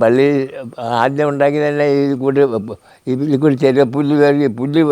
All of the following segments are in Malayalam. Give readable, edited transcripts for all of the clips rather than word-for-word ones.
പള്ളി ആദ്യം ഉണ്ടാക്കി തന്നെ ഇതിൽ കൂടി ചെറിയ പുല്ല്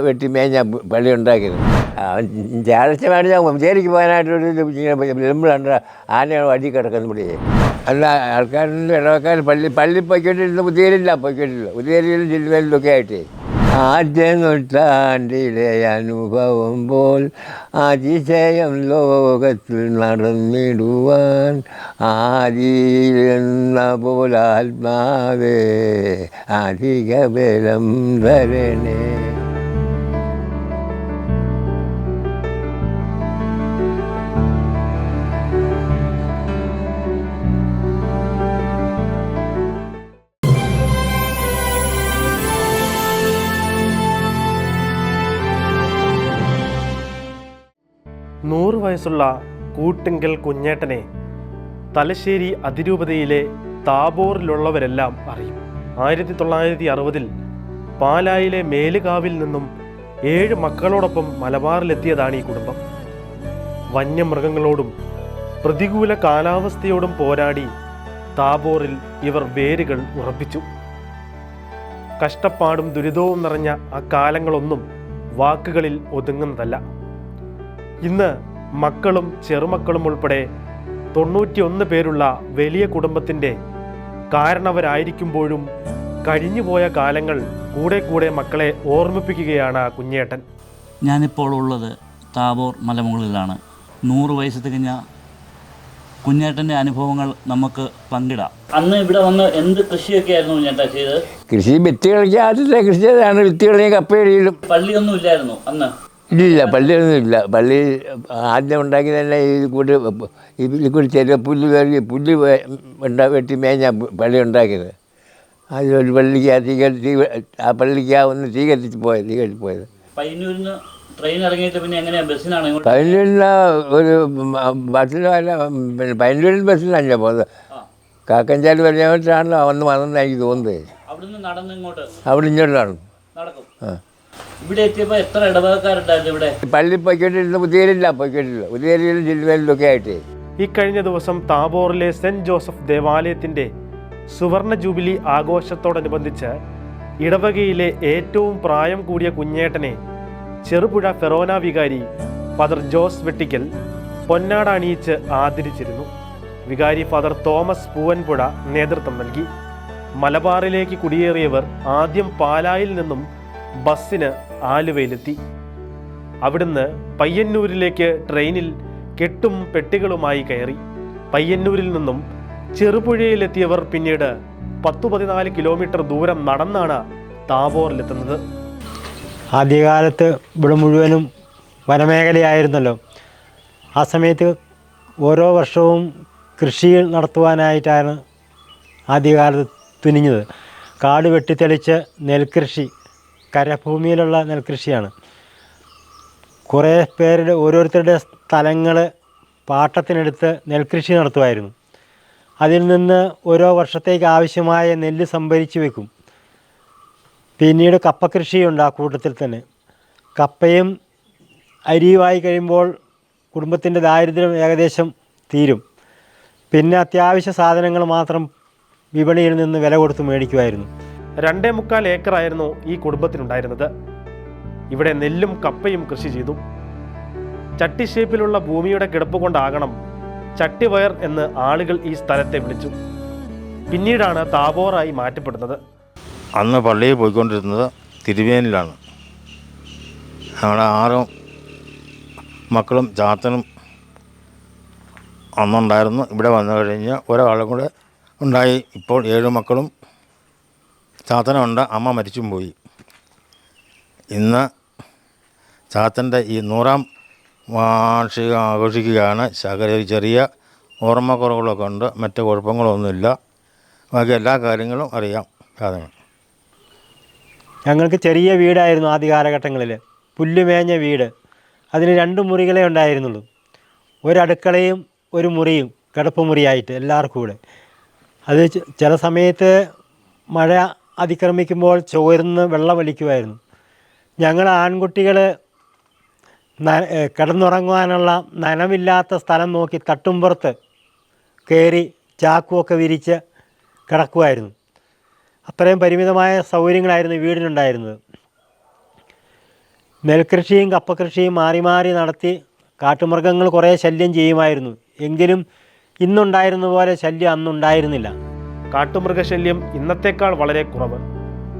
വെട്ടി മേഞ്ഞ പള്ളി ഉണ്ടാക്കിയത്. ചാഴ്ച മേടിച്ചാൽ ചേരിക്ക് പോകാനായിട്ടൊരു ലെമ്പിളുണ്ട്, ആനയാണ് വഴി കിടക്കുന്നത് ഇവിടെ. അല്ല ആൾക്കാരുടെ ഇടവക്കാർ പള്ളി പൊയ്ക്കൊണ്ടിരുന്ന പുതിയേരിയിലും ജില്ലയിലൊക്കെ ആയിട്ട് ആദ്യ നൂറ്റാണ്ടിലെ അനുഭവം പോൽ അതിശയം ലോകത്തിൽ നടന്നിടുവാൻ ആദിയിലെന്ന പോലാത്മാവേ അധിക ബലം ധരണേ. നൂറ് വയസ്സുള്ള കൂട്ടിങ്കൽ കുഞ്ഞേട്ടനെ തലശ്ശേരി അതിരൂപതയിലെ താബോറിലുള്ളവരെല്ലാം അറിയും. 1960 പാലായിലെ മേലുകാവിൽ നിന്നും 7 മക്കളോടൊപ്പം മലബാറിലെത്തിയതാണ് ഈ കുടുംബം. വന്യമൃഗങ്ങളോടും പ്രതികൂല കാലാവസ്ഥയോടും പോരാടി താബോറിൽ ഇവർ വേരുകൾ ഉറപ്പിച്ചു. കഷ്ടപ്പാടും ദുരിതവും നിറഞ്ഞ ആ കാലങ്ങളൊന്നും വാക്കുകളിൽ ഒതുങ്ങുന്നതല്ല. ഇന്ന് മക്കളും ചെറുമക്കളും ഉൾപ്പെടെ 91 പേരുള്ള വലിയ കുടുംബത്തിൻ്റെ കാരണവരായിരിക്കുമ്പോഴും കഴിഞ്ഞുപോയ കാലങ്ങൾ കൂടെ മക്കളെ ഓർമ്മിപ്പിക്കുകയാണ് കുഞ്ഞേട്ടൻ. ഞാനിപ്പോൾ ഉള്ളത് താബോർ മലമുകളിലാണ്. 100 വയസ്സ് തികഞ്ഞ കുഞ്ഞേട്ടൻ്റെ അനുഭവങ്ങൾ നമുക്ക് പങ്കിടാം. അന്ന് ഇവിടെ വന്ന് എന്ത് കൃഷിയൊക്കെയായിരുന്നു കുഞ്ഞേട്ട ചെയ്തത്? കൃഷി വിത്തുകളൊക്കെ ആദ്യത്തെ കൃഷി ചെയ്തതാണ്. വിത്തുകളെയും കപ്പയിലും. പള്ളിയൊന്നും ഇല്ലായിരുന്നു അന്ന്? ഇല്ല, പള്ളിയൊന്നും ഇല്ല. പള്ളി ആദ്യം ഉണ്ടാക്കി തന്നെ ഇതിൽ കൂടി ചെറിയ പുല്ല് വെട്ടി മേഞ്ഞ പള്ളി ഉണ്ടാക്കിയത്. അതിലൊരു പള്ളിക്ക് ആ പള്ളിക്ക് തീ കത്തിച്ച് പോയത്. പയ്യന്നൂരിന്ന് ട്രെയിൻ ഇറങ്ങിയിട്ട് പിന്നെ എങ്ങനെയാണ് ബസ്സിനാണ്? പയ്യന്നൂരിൽ ഒരു ബസ്സിലോ അല്ല, പിന്നെ പയ്യന്നൂരിൽ ബസ്സിലല്ല പോകുന്നത്. കാക്കഞ്ചാല് വരെയാണല്ലോ വന്നെന്ന് എനിക്ക് തോന്നുന്നത്. അവിടെ ഇങ്ങോട്ടാണ് നടക്കും. ഇവിടെ എത്തിയപ്പോൾ എത്ര ഇടവകക്കാരുണ്ടായിരുന്നു ഇവിടെ? പള്ളി പൊയ്ക്കൊണ്ടിരുന്ന പുതിയേരിയിലും ജില്ലയിലൊക്കെ ആയിട്ട്. ഈ കഴിഞ്ഞ ദിവസം താബോറിലെ സെന്റ് ജോസഫ് ദേവാലയത്തിന്റെ സുവർണ ജൂബിലി ആഘോഷത്തോടനുബന്ധിച്ച് ഇടവകയിലെ ഏറ്റവും പ്രായം കൂടിയ കുഞ്ഞേട്ടനെ ചെറുപുഴ ഫെറോന വികാരി ഫാദർ ജോസ് വെട്ടിക്കൽ പൊന്നാട അണിയിച്ച് ആദരിച്ചിരുന്നു. വികാരി ഫാദർ തോമസ് പൂവൻപുഴ നേതൃത്വം നൽകി. മലബാറിലേക്ക് കുടിയേറിയവർ ആദ്യം പാലായിൽ നിന്നും ബസ്സിന് ആലുവയിലെത്തി. അവിടുന്ന് പയ്യന്നൂരിലേക്ക് ട്രെയിനിൽ കെട്ടും പെട്ടികളുമായി കയറി. പയ്യന്നൂരിൽ നിന്നും ചെറുപുഴയിലെത്തിയവർ പിന്നീട് 10-14 കിലോമീറ്റർ ദൂരം നടന്നാണ് താബോറിലെത്തുന്നത്. ആദ്യകാലത്ത് ഇവിടെ മുഴുവനും വനമേഖലയായിരുന്നല്ലോ. ആ സമയത്ത് ഓരോ വർഷവും കൃഷി നടത്തുവാനായിട്ടാണ് ആദ്യകാലത്ത് തുനിഞ്ഞത്. കാട് വെട്ടിത്തെളിച്ച് നെൽകൃഷി, കരഭൂമിയിലുള്ള നെൽകൃഷിയാണ്. കുറേ പേരുടെ ഓരോരുത്തരുടെ സ്ഥലങ്ങൾ പാട്ടത്തിനെടുത്ത് നെൽകൃഷി നടത്തുമായിരുന്നു. അതിൽ നിന്ന് ഓരോ വർഷത്തേക്ക് ആവശ്യമായ നെല്ല് സംഭരിച്ച് വെക്കും. പിന്നീട് കപ്പ കൃഷിയുണ്ട് ആ കൂട്ടത്തിൽ തന്നെ. കപ്പയും അരിയുമായി കഴിയുമ്പോൾ കുടുംബത്തിൻ്റെ ദാരിദ്ര്യം ഏകദേശം തീരും. പിന്നെ അത്യാവശ്യ സാധനങ്ങൾ മാത്രം വിപണിയിൽ നിന്ന് വില കൊടുത്ത് മേടിക്കുമായിരുന്നു. 2.25 ഏക്കറായിരുന്നു ഈ കുടുംബത്തിനുണ്ടായിരുന്നത്. ഇവിടെ നെല്ലും കപ്പയും കൃഷി ചെയ്തു. ചട്ടി ഷേപ്പിലുള്ള ഭൂമിയുടെ കിടപ്പ് കൊണ്ടാകണം ചട്ടിവയർ എന്ന് ആളുകൾ ഈ സ്ഥലത്തെ വിളിച്ചു. പിന്നീടാണ് താബോറായി മാറ്റപ്പെടുന്നത്. അന്ന് പള്ളിയിൽ പോയിക്കൊണ്ടിരുന്നത് തിരുവേനിലാണ്. ഞങ്ങളുടെ 6 മക്കളും ചാത്തനും അന്നുണ്ടായിരുന്നു. ഇവിടെ വന്നു കഴിഞ്ഞ് ഒരാളും കൂടെ ഉണ്ടായി. ഇപ്പോൾ 7 മക്കളും ചാത്തനുണ്ട്. അമ്മ മരിച്ചും പോയി. ഇന്ന് ചാത്തൻ്റെ ഈ 100ാം വാർഷികം ആഘോഷിക്കുകയാണ്. ചെറിയ ഓർമ്മക്കുറവുകളൊക്കെ ഉണ്ട്, മറ്റ് കുഴപ്പങ്ങളൊന്നുമില്ല. ബാക്കി എല്ലാ കാര്യങ്ങളും അറിയാം. ഞങ്ങൾക്ക് ചെറിയ വീടായിരുന്നു ആദ്യ കാലഘട്ടങ്ങളിൽ, പുല്ലുമേഞ്ഞ വീട്. അതിന് 2 മുറികളെ ഉണ്ടായിരുന്നുള്ളൂ. ഒരടുക്കളയും ഒരു മുറിയും, കിടപ്പ് മുറിയായിട്ട് എല്ലാവർക്കും കൂടെ. അത് ചില സമയത്ത് മഴ അതിക്രമിക്കുമ്പോൾ ചോർന്ന് വെള്ളം വലിക്കുമായിരുന്നു. ഞങ്ങൾ ആൺകുട്ടികൾ കിടന്നുറങ്ങുവാനുള്ള നനവില്ലാത്ത സ്ഥലം നോക്കി തട്ടുംപുറത്ത് കയറി ചാക്കുമൊക്കെ വിരിച്ച് കിടക്കുമായിരുന്നു. അത്രയും പരിമിതമായ സൗകര്യങ്ങളായിരുന്നു വീടിനുണ്ടായിരുന്നത്. നെൽകൃഷിയും കപ്പകൃഷിയും മാറി മാറി നടത്തി കാട്ടുമൃഗങ്ങൾ കുറേ ശല്യം ചെയ്യുമായിരുന്നു. എങ്കിലും ഇന്നുണ്ടായിരുന്ന പോലെ ശല്യം അന്നുണ്ടായിരുന്നില്ല. കാട്ടുമൃഗശല്യം ഇന്നത്തേക്കാൾ വളരെ കുറവ്.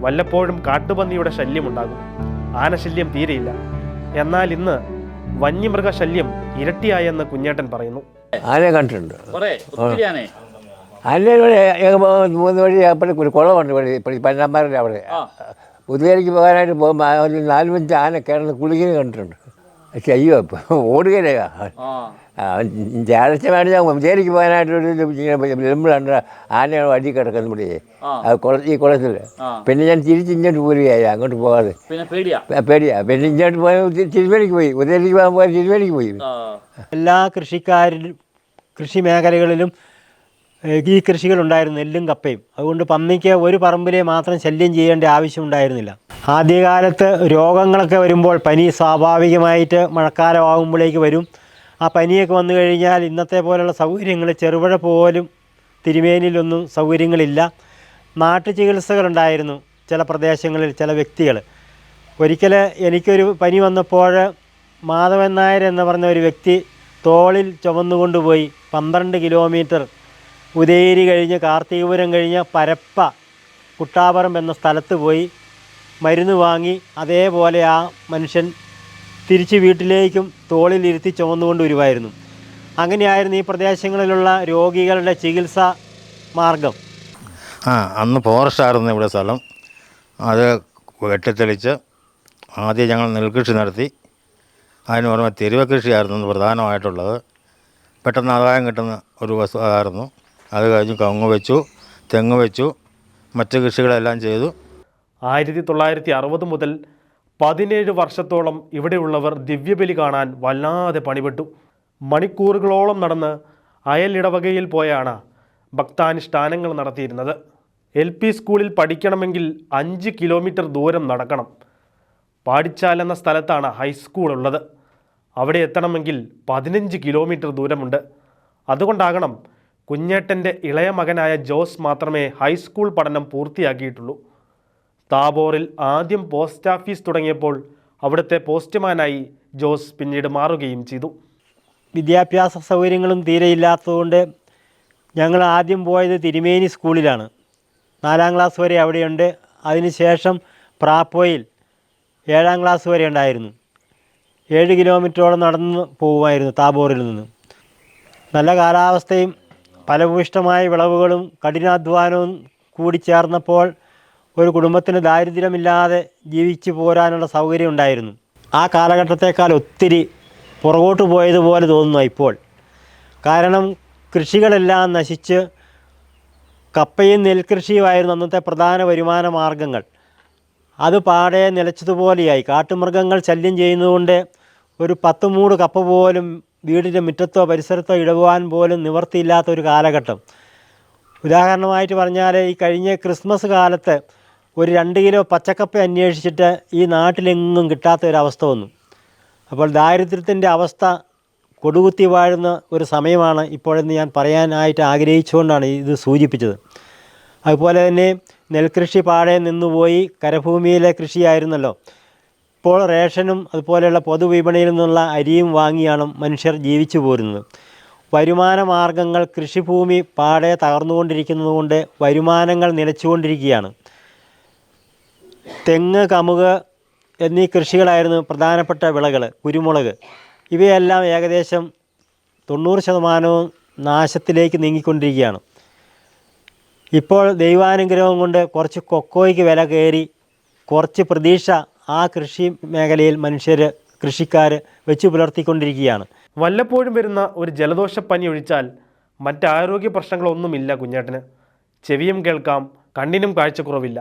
വല്ലപ്പോഴും കാട്ടുപന്നിയുടെ ശല്യമുണ്ടാകും, ആനശല്യം തീരെയില്ല. എന്നാൽ ഇന്ന് വന്യമൃഗശല്യം ഇരട്ടിയായെന്ന് കുഞ്ഞേട്ടൻ പറയുന്നു. ആനയെ കണ്ടിട്ടുണ്ട്. കുറേ ഒത്തിരി ആനേ. ആനയുടെ ഇവിടെ 3 വഴി അപ്പുറം ഒരു കുളമുണ്ട് ഇവിടെ പന്നാമ്പാറിൻ്റെ അവിടെ. പുതുവേലിക്ക് പോകാനായിട്ട് പോകുമ്പോൾ ഒരു 4-5 ആന കിടന്ന് കുളിക്കുന്നത് കണ്ടിട്ടുണ്ട്. പക്ഷെ അയ്യോ ഇപ്പം ഓടുകയില്ല. ഞായറാഴ്ച വേണം ഞാൻ പുതുവേലിക്ക് പോകാനായിട്ടൊരു ലെമ്പിളുണ്ട്, ആനയാണ് വഴി കിടക്കുന്നത് ഇവിടെ ഈ കുളത്തിൽ. പിന്നെ ഞാൻ ഇങ്ങോട്ട് പോരുകയായി, അങ്ങോട്ട് പോകാതെ പേടിയാ. പിന്നെ ഇങ്ങോട്ട് പോയാൽ തിരുവേലിക്ക് പോയി, പുതുവേലിക്ക് പോകാൻ തിരുവേലിക്ക് പോയി. എല്ലാ കൃഷി മേഖലകളിലും ഈ കൃഷികളുണ്ടായിരുന്നു, നെല്ലും കപ്പയും. അതുകൊണ്ട് പന്നിക്ക് ഒരു പറമ്പിലെ മാത്രം ശല്യം ചെയ്യേണ്ട ആവശ്യമുണ്ടായിരുന്നില്ല. ആദ്യകാലത്ത് രോഗങ്ങളൊക്കെ വരുമ്പോൾ പനി സ്വാഭാവികമായിട്ട് മഴക്കാലമാകുമ്പോഴേക്ക് വരും. ആ പനിയൊക്കെ വന്നു കഴിഞ്ഞാൽ ഇന്നത്തെ പോലുള്ള സൗകര്യങ്ങൾ ചെറുപുഴ പോലും തിരുമേനിയിലൊന്നും സൗകര്യങ്ങളില്ല. നാട്ടു ചികിത്സകളുണ്ടായിരുന്നു ചില പ്രദേശങ്ങളിൽ ചില വ്യക്തികൾ. ഒരിക്കൽ എനിക്കൊരു പനി വന്നപ്പോൾ മാധവൻ നായർ എന്ന് പറഞ്ഞ ഒരു വ്യക്തി തോളിൽ ചുമന്നുകൊണ്ടുപോയി 12 കിലോമീറ്റർ ഉദയഗിരി കഴിഞ്ഞ് കാർത്തികപുരം കഴിഞ്ഞ് പരപ്പ കുട്ടാപറമ്പ് എന്ന സ്ഥലത്ത് പോയി മരുന്ന് വാങ്ങി അതേപോലെ ആ മനുഷ്യൻ തിരിച്ച് വീട്ടിലേക്കും തോളിലിരുത്തി ചുമന്നുകൊണ്ട് വരുമായിരുന്നു. അങ്ങനെയായിരുന്നു ഈ പ്രദേശങ്ങളിലുള്ള രോഗികളുടെ ചികിത്സാ മാർഗം. അന്ന് ഫോറസ്റ്റായിരുന്നു ഇവിടെ സ്ഥലം. അത് വെട്ടിത്തെളിച്ച് ആദ്യം ഞങ്ങൾ നെൽകൃഷി നടത്തി. അതിന് പുറമെ തെരുവ കൃഷിയായിരുന്നു പ്രധാനമായിട്ടുള്ളത്. പെട്ടെന്ന് ആദായം കിട്ടുന്ന ഒരു വസ്തുവായിരുന്നു. അത് കഴിഞ്ഞ് കവുങ്ങ് വെച്ചു, തെങ്ങ് വെച്ചു, മറ്റ് കൃഷികളെല്ലാം ചെയ്തു. 1960 മുതൽ 17 വർഷത്തോളം ഇവിടെയുള്ളവർ ദിവ്യബലി കാണാൻ വല്ലാതെ പണിപ്പെട്ടു. മണിക്കൂറുകളോളം നടന്ന് അയലിടവകയിൽ പോയാണ് ഭക്താനുഷ്ഠാനങ്ങൾ നടത്തിയിരുന്നത്. LP സ്കൂളിൽ പഠിക്കണമെങ്കിൽ 5 കിലോമീറ്റർ ദൂരം നടക്കണം. പാടിച്ചാൽ എന്ന സ്ഥലത്താണ് ഹൈസ്കൂൾ ഉള്ളത്. അവിടെ എത്തണമെങ്കിൽ 15 കിലോമീറ്റർ ദൂരമുണ്ട്. അതുകൊണ്ടാകണം കുഞ്ഞേട്ടൻ്റെ ഇളയ മകനായ ജോസ് മാത്രമേ ഹൈസ്കൂൾ പഠനം പൂർത്തിയാക്കിയിട്ടുള്ളൂ. താബോറിൽ ആദ്യം പോസ്റ്റ് ഓഫീസ് തുടങ്ങിയപ്പോൾ അവിടുത്തെ പോസ്റ്റ്മാനായി ജോസ് പിന്നീട് മാറുകയും ചെയ്തു. വിദ്യാഭ്യാസ സൗകര്യങ്ങളും തീരെയില്ലാത്തതുകൊണ്ട് ഞങ്ങൾ ആദ്യം പോയത് തിരുമേനി സ്കൂളിലാണ്. 4ാം ക്ലാസ് വരെ അവിടെയുണ്ട്. അതിനുശേഷം പ്രാപ്പോയിൽ 7ാം ക്ലാസ് വരെ ഉണ്ടായിരുന്നു. 7 കിലോമീറ്ററോളം നടന്ന് പോകുമായിരുന്നു താബോറിൽ നിന്ന്. നല്ല കാലാവസ്ഥയും ഫലഭൂയിഷ്ടമായ വിളവുകളും കഠിനാധ്വാനവും കൂടി ചേർന്നപ്പോൾ ഒരു കുടുംബത്തിന് ദാരിദ്ര്യമില്ലാതെ ജീവിച്ചു പോരാനുള്ള സൗകര്യം ഉണ്ടായിരുന്നു. ആ കാലഘട്ടത്തേക്കാൾ ഒത്തിരി പുറകോട്ട് പോയതുപോലെ തോന്നുന്നു ഇപ്പോൾ. കാരണം കൃഷികളെല്ലാം നശിച്ച് കപ്പയും നെൽകൃഷിയുമായിരുന്നു അന്നത്തെ പ്രധാന വരുമാന മാർഗങ്ങൾ. അത് പാടെ നിലച്ചതുപോലെയായി. കാട്ടുമൃഗങ്ങൾ ശല്യം ചെയ്യുന്നതുകൊണ്ട് ഒരു 10 മൂട് കപ്പ പോലും വീടിൻ്റെ മുറ്റത്തോ പരിസരത്തോ ഇടുവാൻ പോലും നിവർത്തിയില്ലാത്ത ഒരു കാലഘട്ടം. ഉദാഹരണമായിട്ട് പറഞ്ഞാൽ ഈ കഴിഞ്ഞ ക്രിസ്മസ് കാലത്ത് ഒരു 2 കിലോ പച്ചക്കപ്പ അന്വേഷിച്ചിട്ട് ഈ നാട്ടിലെങ്ങും കിട്ടാത്ത ഒരവസ്ഥ വന്നു. അപ്പോൾ ദാരിദ്ര്യത്തിൻ്റെ അവസ്ഥ കൊടുകുത്തി വാഴുന്ന ഒരു സമയമാണ് ഇപ്പോഴെന്ന് ഞാൻ പറയാനായിട്ട് ആഗ്രഹിച്ചുകൊണ്ടാണ് ഇത് സൂചിപ്പിച്ചത്. അതുപോലെ തന്നെ നെൽകൃഷി പാടെ നിന്നുപോയി, കരഭൂമിയിലെ കൃഷിയായിരുന്നല്ലോ. ഇപ്പോൾ റേഷനും അതുപോലെയുള്ള പൊതുവിപണിയിൽ നിന്നുള്ള അരിയും വാങ്ങിയാണ് മനുഷ്യർ ജീവിച്ചു പോരുന്നത്. വരുമാന മാർഗങ്ങൾ കൃഷിഭൂമി പാടെ തകർന്നുകൊണ്ടിരിക്കുന്നതുകൊണ്ട് വരുമാനങ്ങൾ നിലച്ചുകൊണ്ടിരിക്കുകയാണ്. തെങ്ങ്, കമുക് എന്നീ കൃഷികളായിരുന്നു പ്രധാനപ്പെട്ട വിളകൾ. കുരുമുളക് ഇവയെല്ലാം ഏകദേശം 90% നാശത്തിലേക്ക് നീങ്ങിക്കൊണ്ടിരിക്കുകയാണ്. ഇപ്പോൾ ദൈവാനുഗ്രഹം കൊണ്ട് കുറച്ച് കൊക്കോയ്ക്ക് വില കയറി കുറച്ച് പ്രതീക്ഷ ആ കൃഷി മേഖലയിൽ കൃഷിക്കാർ വെച്ച് പുലർത്തിക്കൊണ്ടിരിക്കുകയാണ്. വല്ലപ്പോഴും വരുന്ന ഒരു ജലദോഷപ്പനി ഒഴിച്ചാൽ മറ്റാരോഗ്യ പ്രശ്നങ്ങളൊന്നുമില്ല കുഞ്ഞേട്ടന്. ചെവിയും കേൾക്കാം, കണ്ണിനും കാഴ്ചക്കുറവില്ല.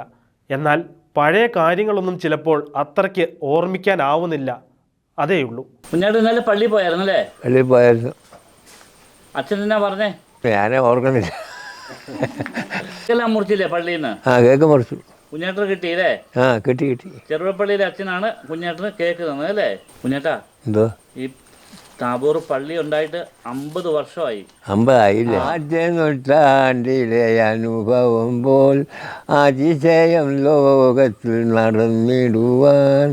എന്നാൽ പഴയ കാര്യങ്ങളൊന്നും ചിലപ്പോൾ അത്രയ്ക്ക് ഓർമ്മിക്കാനാവുന്നില്ല, അതേയുള്ളൂ. കുഞ്ഞേട്ടൻ ഇന്നലെ പള്ളിയിൽ പോയായിരുന്നല്ലേ? പള്ളിയിൽ പോയായിരുന്നു. അച്ഛൻ എന്നാ പറഞ്ഞേ? ഞാനേ ഓർക്കണില്ല. എല്ലാം മുറിച്ചില്ലേ പള്ളിയിൽ നിന്ന്? കേക്ക് മുറിച്ചു. കുഞ്ഞേട്ടന് കിട്ടിയില്ലേ? കിട്ടി. ചെറുപ്പള്ളിയിലെ അച്ഛനാണ് കുഞ്ഞേട്ടന് കേക്ക് തന്നത് അല്ലേ? കുഞ്ഞേട്ടാ, എന്തോ ഈ താബോർ പള്ളി ഉണ്ടായിട്ട് 50 വർഷമായി. 50 ആയില്ലേ? ആദ്യ നൂറ്റാണ്ടിലെ അനുഭവം പോൽ അതിശയം ലോകത്തിൽ നടന്നിടുവാൻ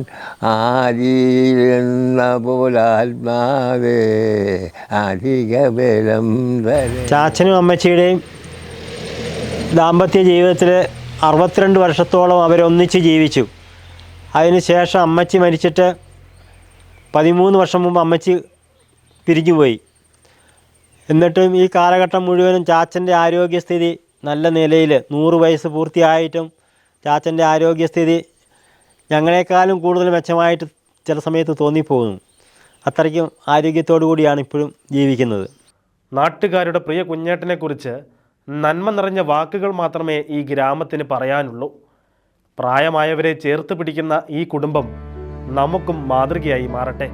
ആദിയിലെന്ന പോലെ ആത്മാവേ അധിക ബലം തരേ. ചാച്ചനും അമ്മച്ചിയുടെയും ദാമ്പത്യ ജീവിതത്തിൽ 62 വർഷത്തോളം അവരൊന്നിച്ച് ജീവിച്ചു. അതിനുശേഷം അമ്മച്ചി മരിച്ചിട്ട് 13 വർഷം മുമ്പ് അമ്മച്ചി പിരിഞ്ഞുപോയി. എന്നിട്ടും ഈ കാലഘട്ടം മുഴുവനും ചാച്ചൻ്റെ ആരോഗ്യസ്ഥിതി നല്ല നിലയിൽ, 100 വയസ്സ് പൂർത്തിയായിട്ടും ചാച്ചൻ്റെ ആരോഗ്യസ്ഥിതി ഞങ്ങളെക്കാളും കൂടുതൽ മെച്ചമായിട്ട് ചില സമയത്ത് തോന്നിപ്പോകുന്നു. അത്രയ്ക്കും ആരോഗ്യത്തോടു കൂടിയാണ് ഇപ്പോഴും ജീവിക്കുന്നത്. നാട്ടുകാരുടെ പ്രിയ കുഞ്ഞേട്ടനെക്കുറിച്ച് നന്മ നിറഞ്ഞ വാക്കുകൾ മാത്രമേ ഈ ഗ്രാമത്തിന് പറയാനുള്ളൂ. പ്രായമായവരെ ചേർത്ത് പിടിക്കുന്ന ഈ കുടുംബം നമുക്കും മാതൃകയായി മാറട്ടെ.